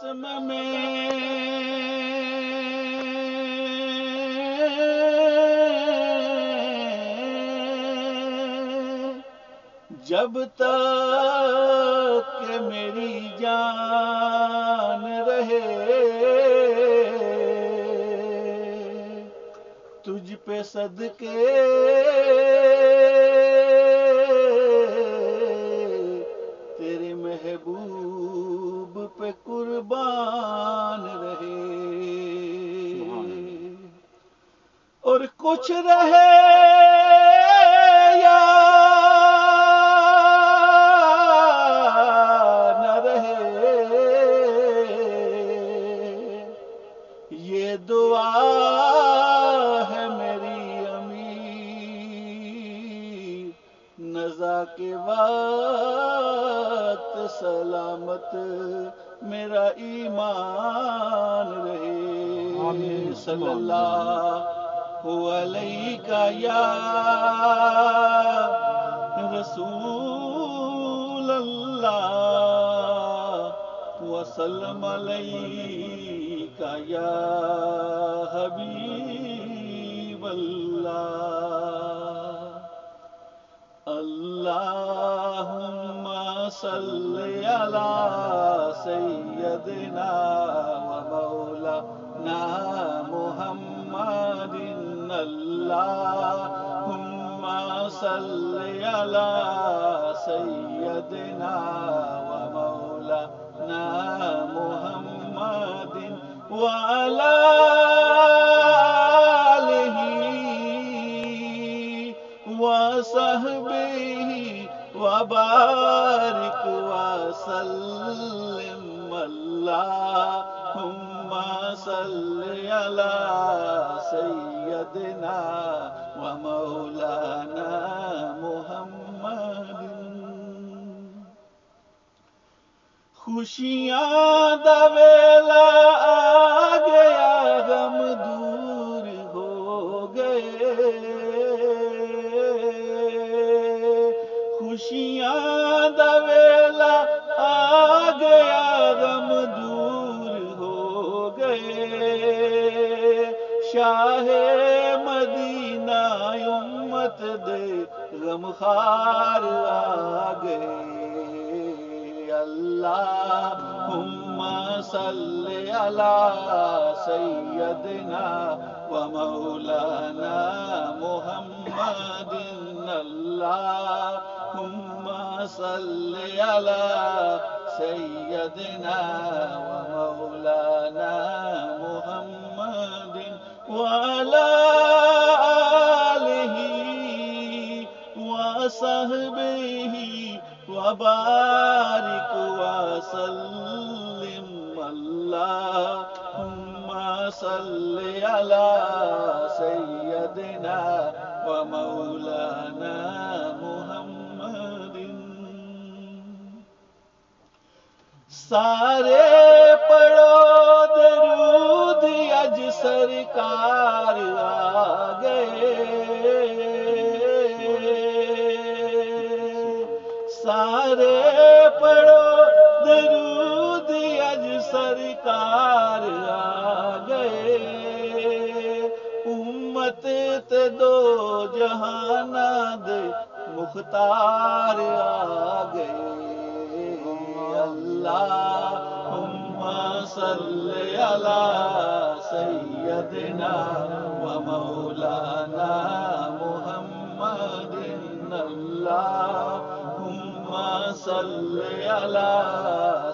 بزم میں جب تک کہ میری جان رہے تجھ پہ صدقے تیرے محبوب پہ قربان رہے اور کچھ رہے یا نہ رہے یہ دعا ہے میری امیر نزا کے وقت سلامت میرا ایمان رہے صلی اللہ علیہ یا رسول اللہ وسلم علیک یا حبیب اللہ اللہم صلی علی سیدنا و مولانا محمد اللہم صلی علی سیدنا و مولانا محمد وعلی آلہ وصحبہ وبارک وسلم اللہم صلی علی سیدنا و مولانا محمد خوشیاں دا ویلا آ گیا غم دور ہو گئے خوشیاں دا ویلا آ گیا غم دور ہو گئے شاہ مدینہ امت دے غمخوار آ گئے اللہم صلی علی سیدنا و مولانا محمد اللہم صلی علی سیدنا و مولانا محمد وعلی آلہ وصحبہ وبارک وسلم اللہم صلی علی سیدنا و مولانا محمد سارے پڑھو درود اج سرکار آ گئے سارے پڑھو درود اج سرکار آ گئے امت تے دو جہانہ دے مختار آ گئے اللہم صلی علی سیدنا و مولانا محمد اللہم صلی علی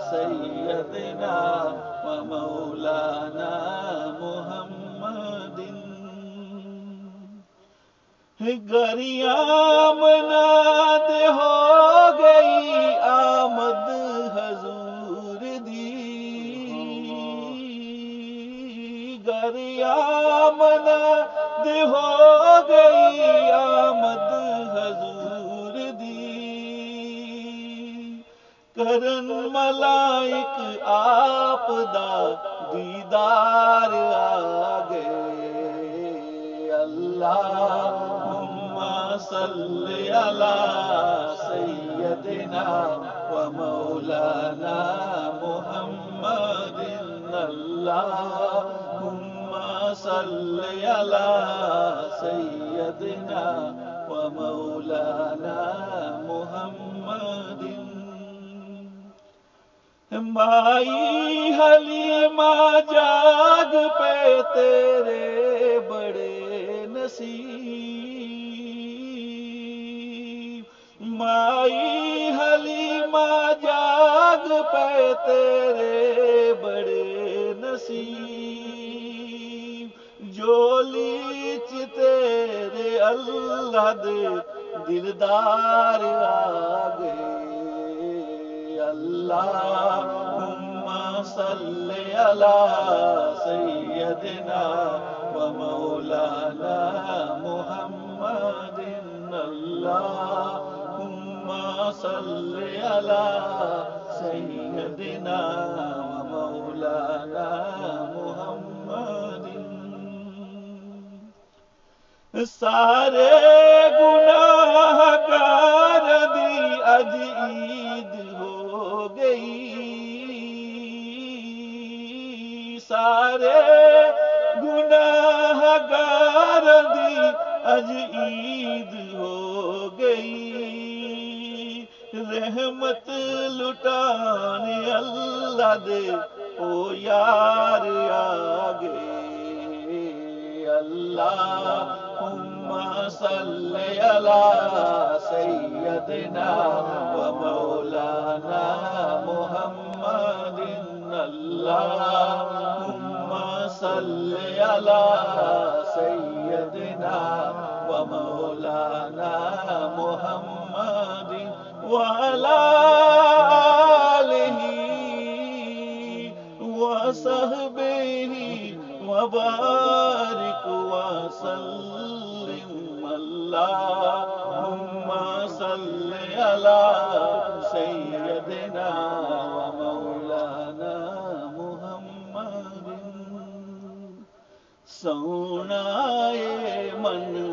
سیدنا و مولانا محمد گریاں مناد ہو گئی آمد حضور دی گریاں مناد ہو گئی آمد حضور دی کرن ملائک آپ دا دیدار آ گئے اللہم صلی علی سیدنا و مولانا محمد اللهم صل على سيدنا ومولانا محمد. مائی حلیمہ جاگ پہ تیرے بڑے نصیب، مائی حلیمہ جاگ پہ تیرے بڑے نصیب، جولی چ تیرے اللہ دے دلدار آ گئے. اللہم صلی علی سیدنا و مولانا محمد. اللہم صلی علی سیدنا و مولانا محمد. سارے گناہ گار دی اج عید ہو گئی، سارے گناہ گار دی اج عید ہو گئی. رحمت لٹانے اللہ دے او یار آ گئے. اللہم صلی علی سیدنا و مولانا محمد. اللہم صلی علی سیدنا و مولانا محمد وعلی آلہ وصحبہ وبارک وسلم. اللہم صلی علی سیدنا و مولانا محمد. سونا من